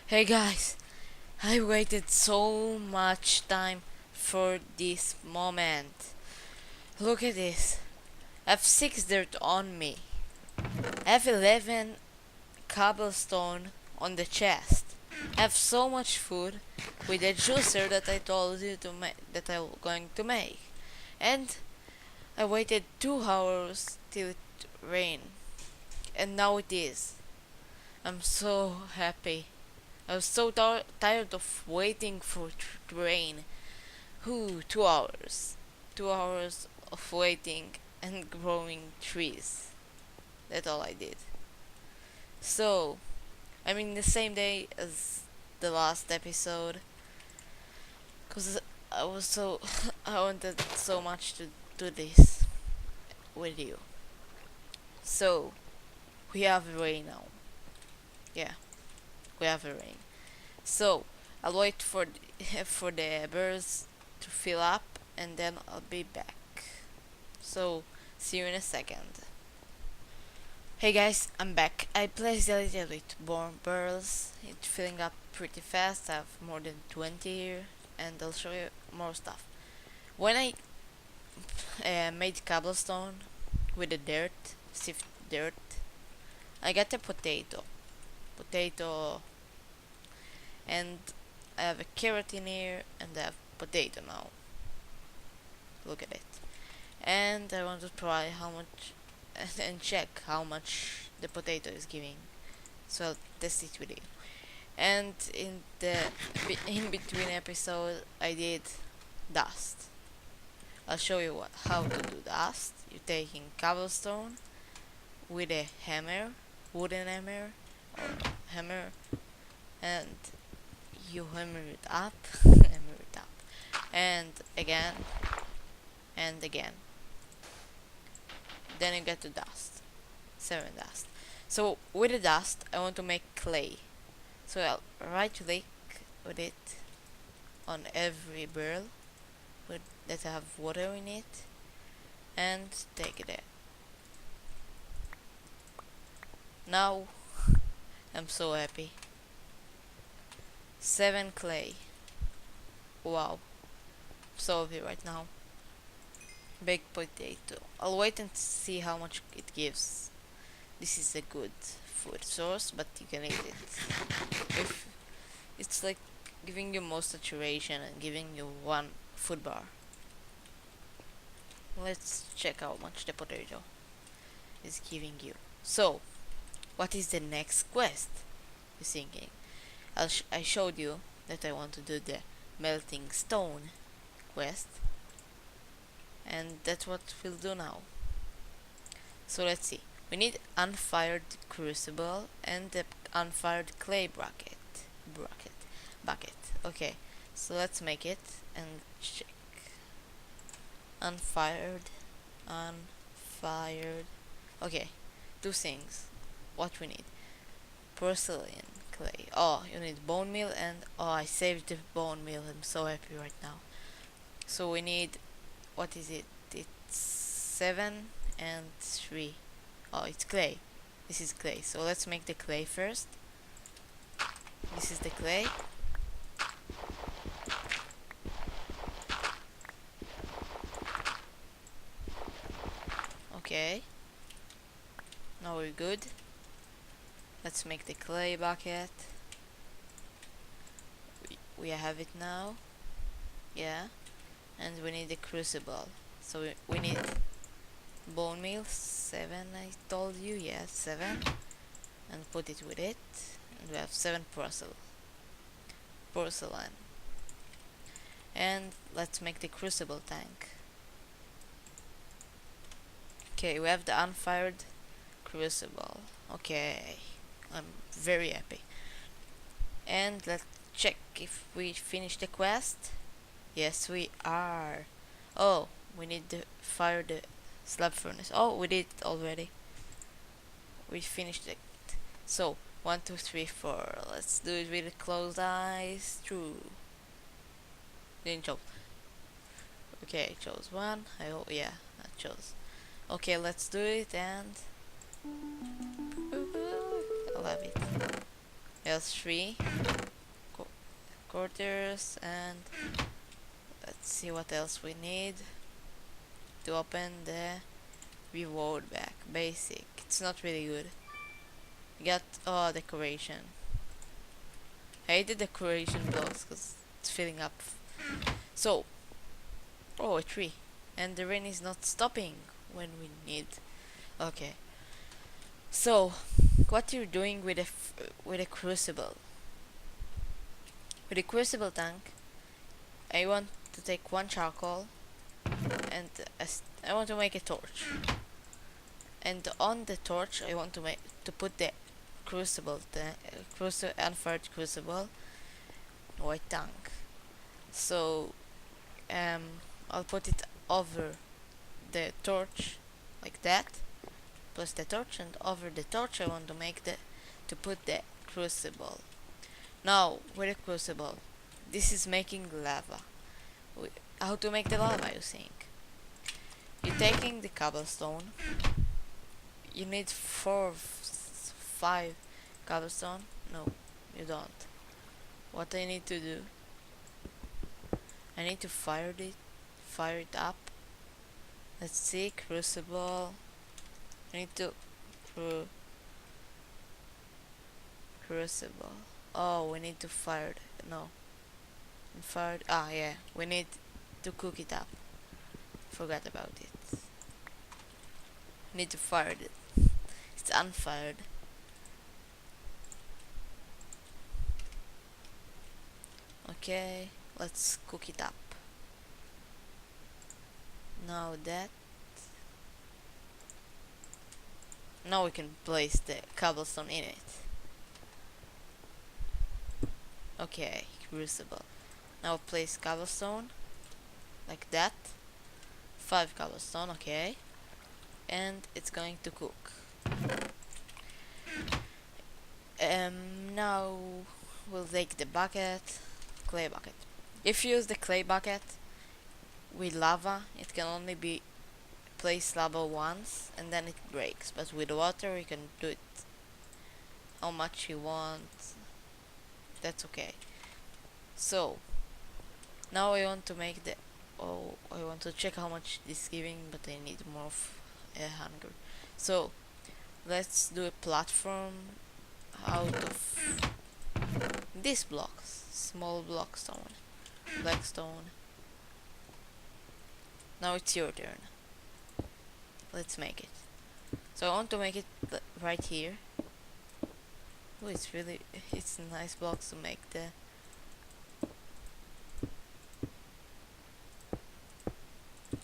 Hey guys, I waited so much time for this moment. Look at this. I have 6 dirt on me. I have 11 cobblestone on the chest. I have so much food with the juicer that I told you to that I'm going to make. And I waited 2 hours till it rained. And now it is. I'm so happy. I was so tired of waiting for it to rain. 2 hours. 2 hours of waiting and growing trees. That's all I did. So, I mean the same day as the last episode. Cause I was so I wanted so much to do this with you. So, we have rain now. Yeah, we have rain. So, I'll wait for for the birds to fill up and then I'll be back. So, see you in a second. Hey guys, I'm back. I placed a little bit more barrels. It's filling up pretty fast. I have more than 20 here and I'll show you more stuff. When I made cobblestone with the dirt, sift dirt, I got a potato, and I have a carrot in here and I have potato now. Look at it. And I want to try how much and check how much the potato is giving. So I'll test it with you. And in the in between episode I did dust. I'll show you how to do dust. You're taking cobblestone with a hammer, wooden hammer or hammer, and you hammer it up, and again, and again. Then you get the dust, 7 dust. So with the dust, I want to make clay. So I'll right click with it on every barrel that have water in it, and take it there. Now I'm so happy. 7 clay. Wow, so happy right now. Baked potato. I'll wait and see how much it gives. This is a good food source, but you can eat it. If it's like giving you more saturation and giving you 1 food bar. Let's check how much the potato is giving you. So, what is the next quest? You're thinking. I showed you that I want to do the melting stone quest, and that's what we'll do now. So let's see. We need unfired crucible and the unfired clay bucket. Okay, so let's make it and check. Unfired. Okay, 2 things. What we need? Porcelain clay. Oh, you need bone meal, and I saved the bone meal. I'm so happy right now. So we need, what is it? It's 7 and 3. Oh, it's clay. This is clay. So let's make the clay first. This is the clay. Okay. Now we're good. Let's make the clay bucket. We have it now. Yeah. And we need the crucible. So we need bone meal, 7 I told you, yeah, 7. And put it with it. And we have 7 porcelain. And let's make the crucible tank. Okay, we have the unfired crucible. Okay, I'm very happy. And let's check if we finished the quest. Yes, we are. Oh, we need to fire the slab furnace. Oh, we did it already. We finished it. So 1, 2, 3, 4. Let's do it with closed eyes. True. Didn't choose. Okay, I chose 1. Yeah, I chose. Okay, let's do it, and I love it. There's 3. quarters, and let's see what else we need to open the reward back. Basic. It's not really good. We got decoration. I hate the decoration blocks because it's filling up. So, a tree, and the rain is not stopping when we need. Okay. So, what you're doing with a crucible? With a crucible tank, I want to take one charcoal, and I want to make a torch. And on the torch, I want to put the crucible, unfired crucible, white tank. So, I'll put it over the torch, like that, plus the torch, and over the torch I want to put the crucible. Now, with a crucible, this is making lava. How to make the lava, you think? You're taking the cobblestone. You need 5 cobblestone. No, you don't. What I need to do, I need to fire it up. Let's see, crucible. I need to crucible. Oh, we need to fire it. No, fired. Ah, yeah, we need to cook it up. Forgot about it. Need to fire it. It's unfired. Okay, let's cook it up. Now we can place the cobblestone in it. Okay, crucible. Now place cobblestone like that. 5 cobblestone, okay. And it's going to cook. Now we'll take the clay bucket. If you use the clay bucket with lava, it can only be placed lava once and then it breaks. But with water, you can do it how much you want. That's okay. So now I want to make I want to check how much this is giving, but I need more of hunger. So let's do a platform out of these blocks. Small block stone, black stone. Now it's your turn. Let's make it. So I want to make it right here. Oh, it's nice blocks to make the.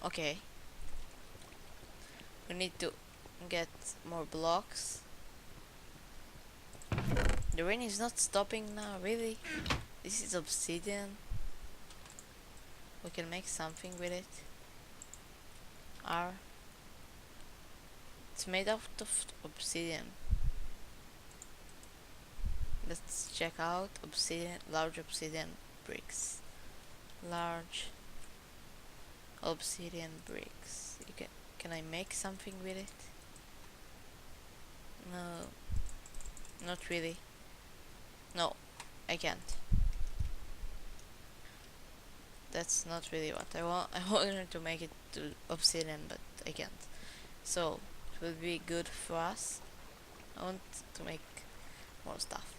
Okay. We need to get more blocks. The rain is not stopping now, really? This is obsidian. We can make something with it. It's made out of obsidian. Let's check out large obsidian bricks. Large obsidian bricks. Can I make something with it? No, not really. No, I can't. That's not really what I want. I wanted to make it to obsidian, but I can't. So it will be good for us. I want to make more stuff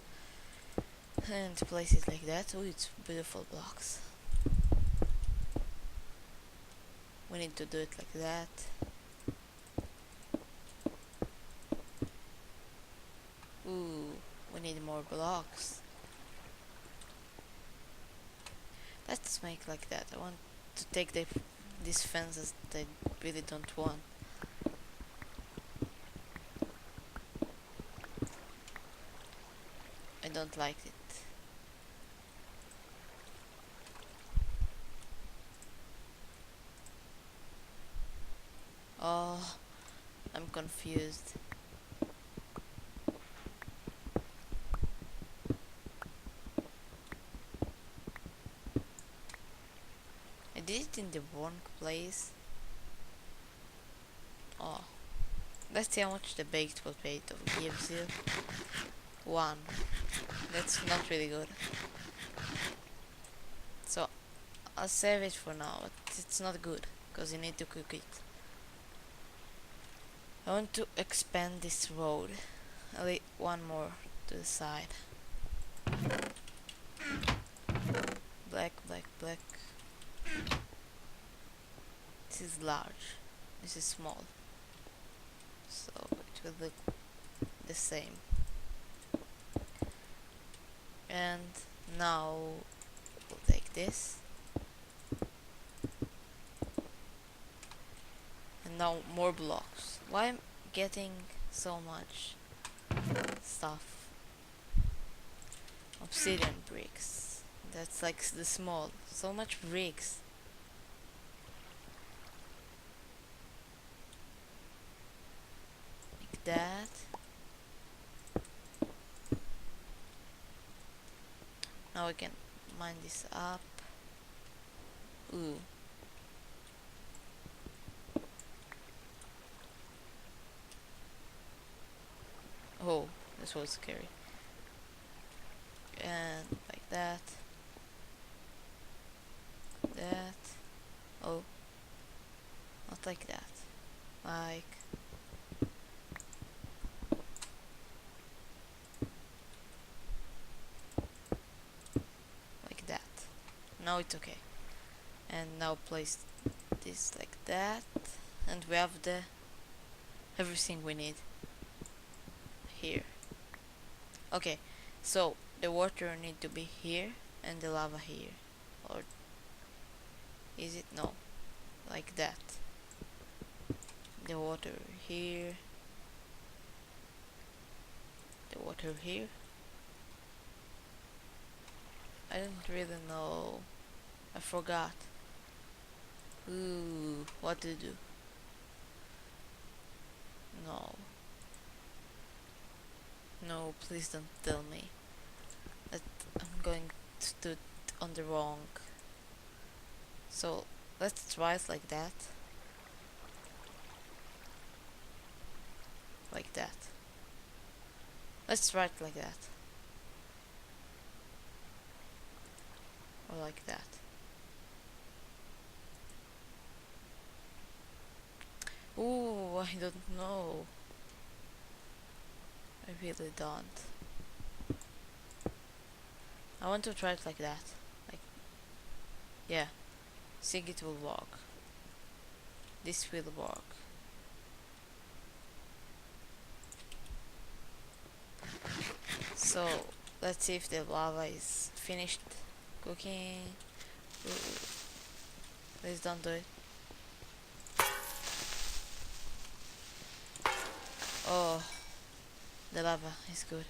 and to place it like that. Oh, it's beautiful blocks. We need to do it like that. Ooh, we need more blocks. Let's make like that. I want to take these fences that I really don't want. I don't like it. Oh, I'm confused. I did it in the wrong place. Oh, let's see how much the baked potato gives you. 1. That's not really good. So I'll save it for now, but it's not good because you need to cook it. I want to expand this road. I'll leave one more to the side. Black, black, black. This is large. This is small. So it will look the same. And now we'll take this. And now more blocks. Why am I getting so much stuff? Obsidian bricks. That's like the small. So much bricks. Like that. Now we can mine this up. Ooh. Oh, this was scary. And like that. That. Oh. Not like that. Like. Like that. Now it's okay. And now place this like that. And we have the everything we need here. Okay, so the water need to be here and the lava here. Or is it? No. Like that. The water here. The water here. I don't really know. I forgot. Ooh, what to do? No. No, please don't tell me that I'm going to do it on the wrong. So let's try it like that. Like that. Let's try it like that. Or like that. Ooh, I don't know. I really don't. I want to try it like that. Like, yeah. Think it will work. This will work. So, let's see if the lava is finished cooking. Ooh. Please don't do it. Oh, the lava is good.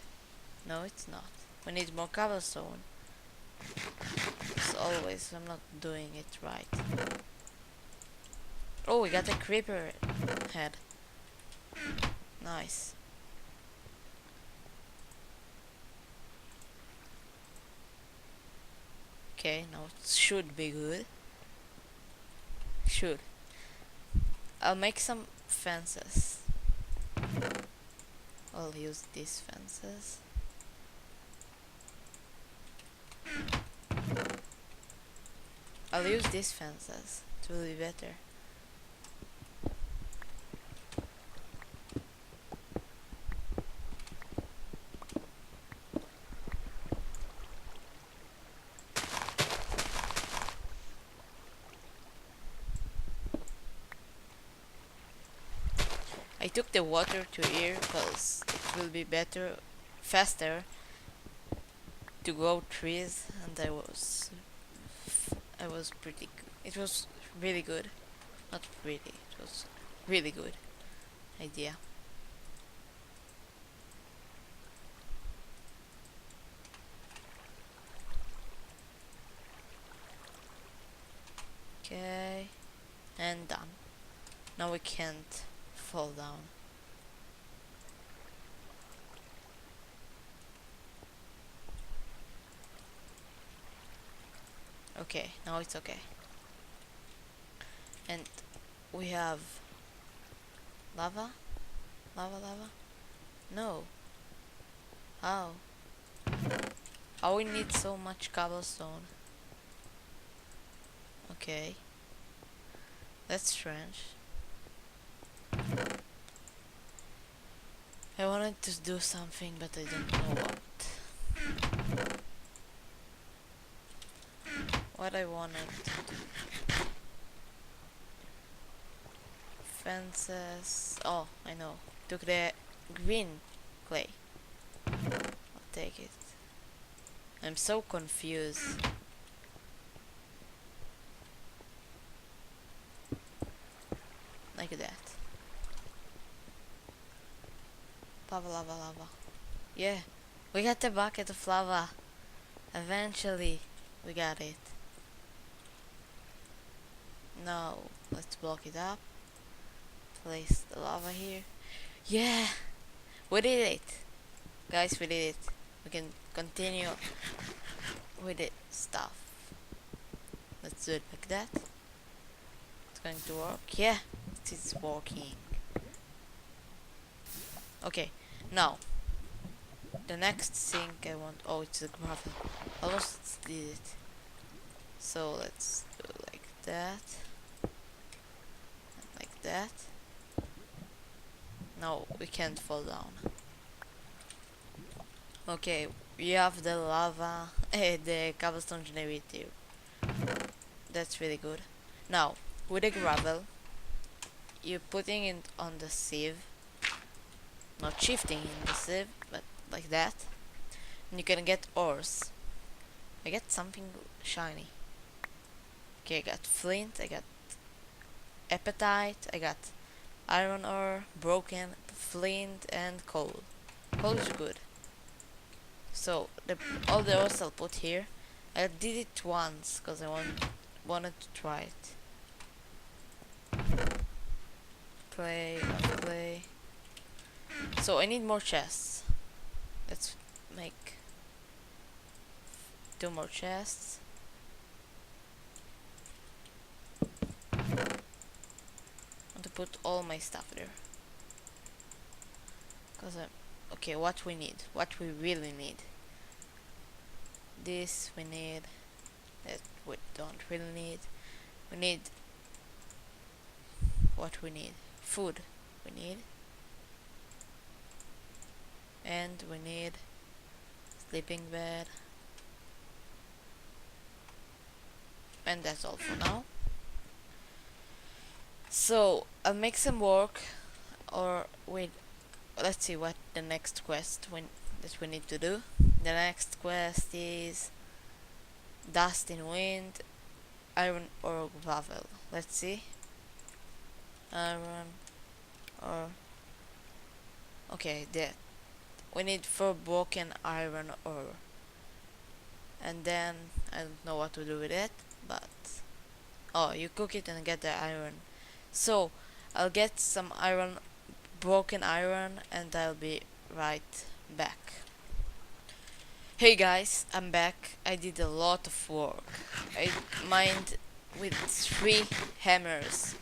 No, it's not. We need more cobblestone. As always, I'm not doing it right. Oh, we got a creeper head. Nice. Okay, now it should be good. Should. I'll make some fences. I'll use these fences. I'll use these fences. It will be better. I took the water to here because it will be better, faster to grow trees, and I was pretty good. It was really good. Not really, it was really good idea. Okay, and done. Now we can't fall down. Okay, now it's okay. And we have lava? Lava? No. How? How we need so much cobblestone? Okay. That's strange. I wanted to do something, but I don't know what. What I wanted to do. Fences. Oh, I know. Took the green clay. I'll take it. I'm so confused. Like that. Lava, lava, lava. Yeah, we got the bucket of lava. Eventually, we got it. Now, let's block it up. Place the lava here. Yeah, we did it. Guys, we did it. We can continue with the stuff. Let's do it like that. It's going to work. Yeah, it is working. Okay, now the next thing I want. Oh, it's the gravel. Almost did it. So let's do it like that. And like that. No, we can't fall down. Okay, we have the lava, the cobblestone generator. That's really good. Now, with the gravel, you're putting it on the sieve. Not shifting in the sieve, but like that. And you can get ores. I get something shiny. Okay, I got flint, I got apatite, I got iron ore, broken, flint, and coal. Coal is good. So, all the ores I'll put here. I did it once, because I wanted to try it. Clay, clay. So, I need more chests. Let's make 2 more chests. I want to put all my stuff there. Because okay, what we need, what we really need. This we need, that we don't really need. We need what we need. Food we need. And we need sleeping bed. And that's all for now. So I'll make some work, or wait, let's see what the next quest that we need to do. The next quest is dust in wind, iron or gravel. Let's see. Iron or okay, that we need 4 broken iron ore. And then I don't know what to do with it, but oh, you cook it and get the iron. So I'll get some iron, broken iron, and I'll be right back. Hey guys, I'm back. I did a lot of work. I mined with 3 hammers,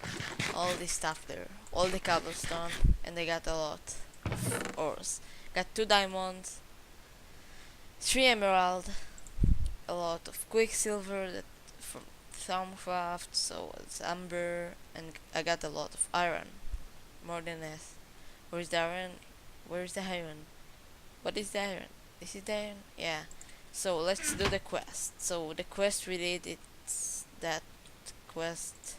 all this stuff there, all the cobblestone, and I got a lot of ores. Got 2 diamonds, 3 emerald, a lot of quicksilver that from Thermcraft, so it's amber, and I got a lot of iron, more than this. Where's the iron? Where's the iron? What is the iron? Is it the iron? Yeah. So let's do the quest. So the quest we did, it's that quest.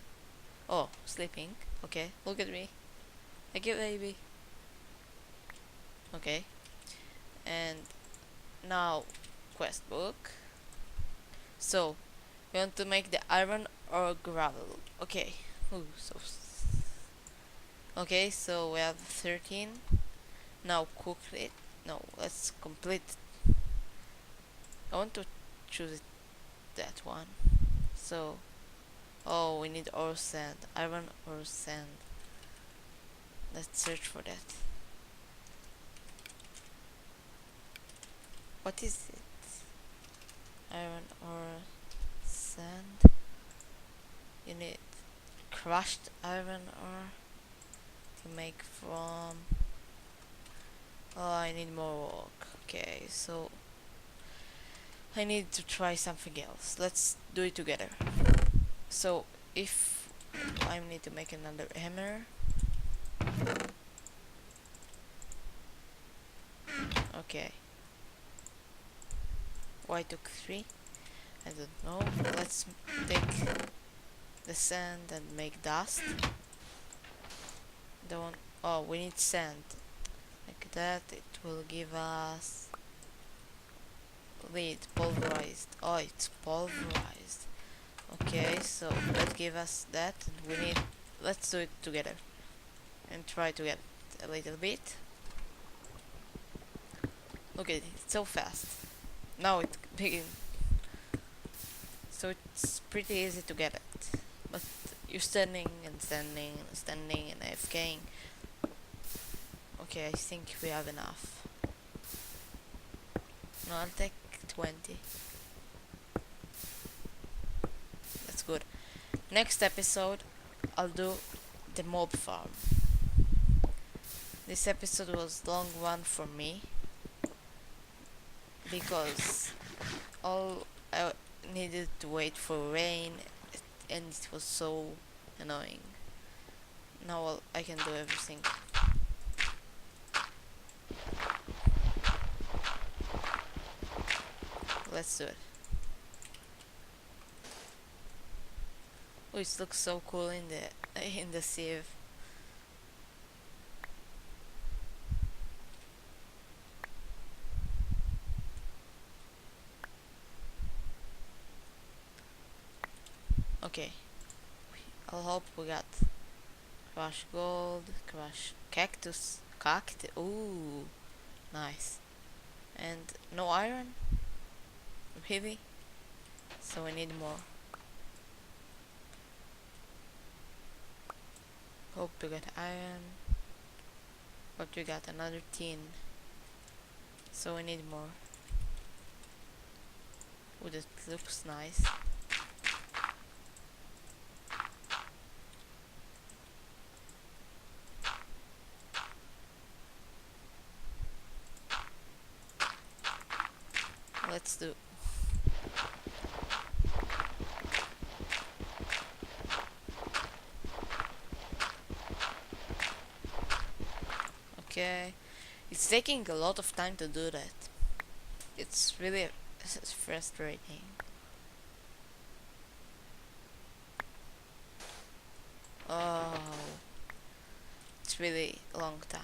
Oh, sleeping. Okay, look at me. Like a baby. Okay. And now quest book. So we want to make the iron or gravel. Okay. Ooh, so okay, so we have 13. Now cook it. No, let's complete. I want to choose that one. So, oh, we need ore sand, iron ore sand. Let's search for that. What is it? Iron ore sand. You need crushed iron ore to make from. Oh, I need more work. Okay, so I need to try something else. Let's do it together. So if I need to make another hammer. Okay. Why took 3? I don't know. Let's take the sand and make dust. Don't. Oh, we need sand. Like that, it will give us lead pulverized. Oh, it's pulverized. Okay, so let's give us that. And we need. Let's do it together and try to get a little bit. Look at it, it's so fast. Now it begins. So it's pretty easy to get it. But you're standing and standing and standing and AFKing. Okay, I think we have enough. No, I'll take 20. That's good. Next episode, I'll do the mob farm. This episode was long one for me because all I needed to wait for rain and it was so annoying. Now I can do everything. Let's do it. Oh, it looks so cool in the sieve. Okay. I hope we got crush gold, crush cactus, ooh, nice. And no iron? Really? So we need more. Hope we got iron. But we got another tin. So we need more. Ooh, that looks nice. Let's do. Okay, it's taking a lot of time to do that. It's really frustrating. Oh, it's really a long time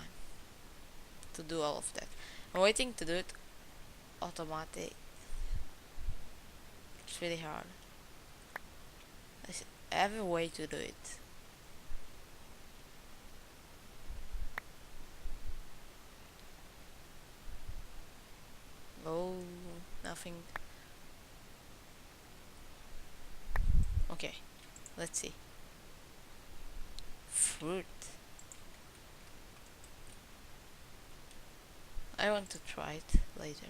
to do all of that. I'm waiting to do it automatic. It's really hard. I have a way to do it. Oh, nothing. Okay, let's see. Fruit. I want to try it later.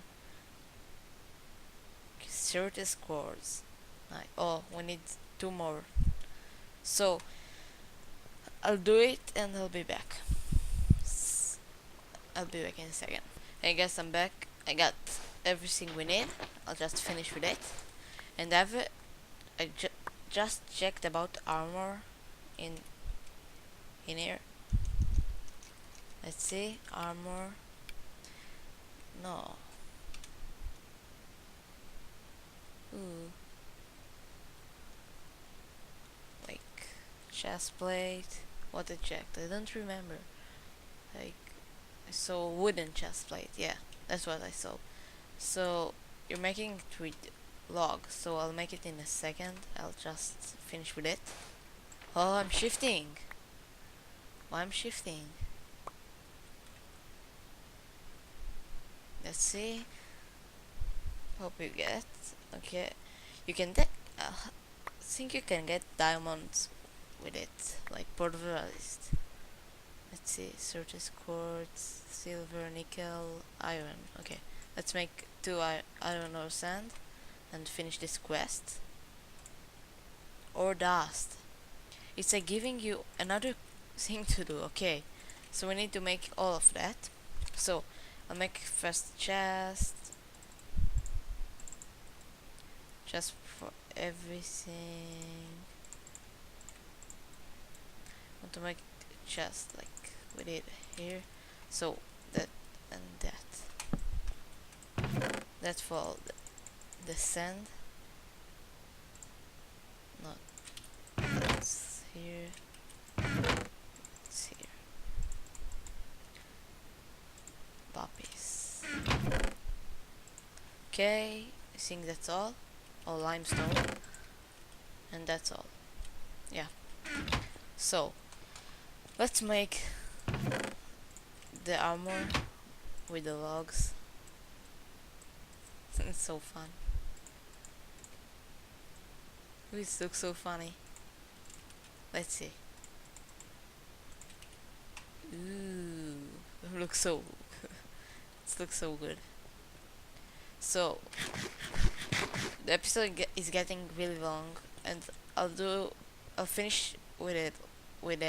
SirSengir. Oh, we need 2 more. So I'll do it and I'll be back. I'll be back in a second. Hey guys, I'm back. I got everything we need. I'll just finish with it. And I just checked about armor in here. Let's see, armor. No. Ooh. Like chest plate. What I checked, I don't remember. Like I saw wooden chest plate. Yeah, that's what I saw. So you're making it with logs, so I'll make it in a second. I'll just finish with it. Oh, I'm shifting. Why I'm shifting? Let's see. Hope you get. Okay, you can think you can get diamonds with it, like pulverized. Let's see, surface quartz, silver, nickel, iron. Okay, let's make 2 iron ore sand and finish this quest. Or dust. It's like giving you another thing to do. Okay, so we need to make all of that. So I'll make first chest for everything. want to make just like we did here. So that and that. That's for the sand. Not that's here. It's here. Puppies. Okay, I think that's all. Or limestone. And that's all. Yeah. So let's make the armor with the logs. It's so fun. This looks so funny. Let's see. Ooh, it looks so it looks so good. So the episode is getting really long, and I'll finish with it with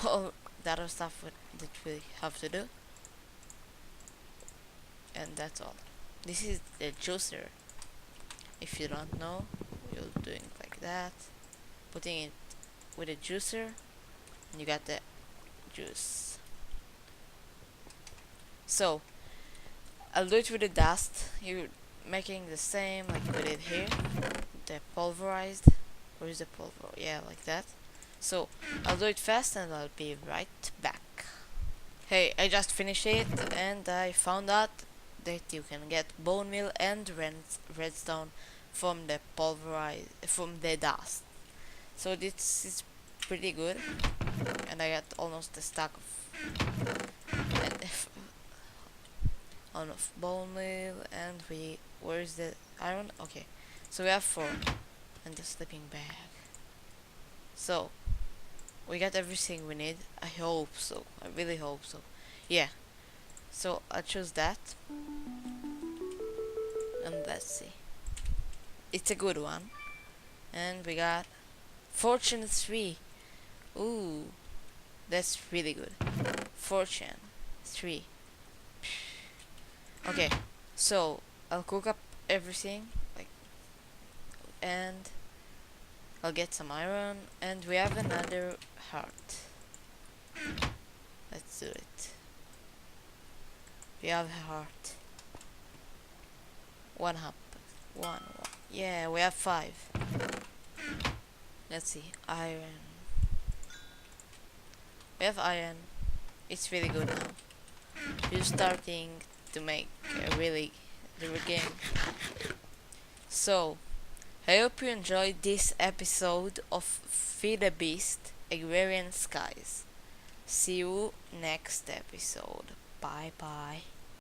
all the other stuff that we have to do, and that's all. This is the juicer. If you don't know, you're doing like that, putting it with a juicer, and you got the juice. So I'll do it with the dust. You're making the same like we did here. The pulverized. Where is the pulver? Yeah, like that. So I'll do it fast and I'll be right back. Hey, I just finished it and I found out that you can get bone meal and redstone from the dust. So this is pretty good, and I got almost a stack of bone meal. And where's the iron? Okay, so we have 4 and the sleeping bag. So we got everything we need. I hope so. I really hope so. Yeah. So I'll choose that. And let's see. It's a good one. And we got Fortune 3. Ooh. That's really good. Fortune 3. Okay. So I'll cook up everything and I'll get some iron, and we have another heart. Let's do it. We have a heart. One. Yeah, we have 5. Let's see. Iron. We have iron. It's really good now. You're starting to make a really good game. So I hope you enjoyed this episode of Feed the Beast Agrarian Skies. See you next episode. Bye bye.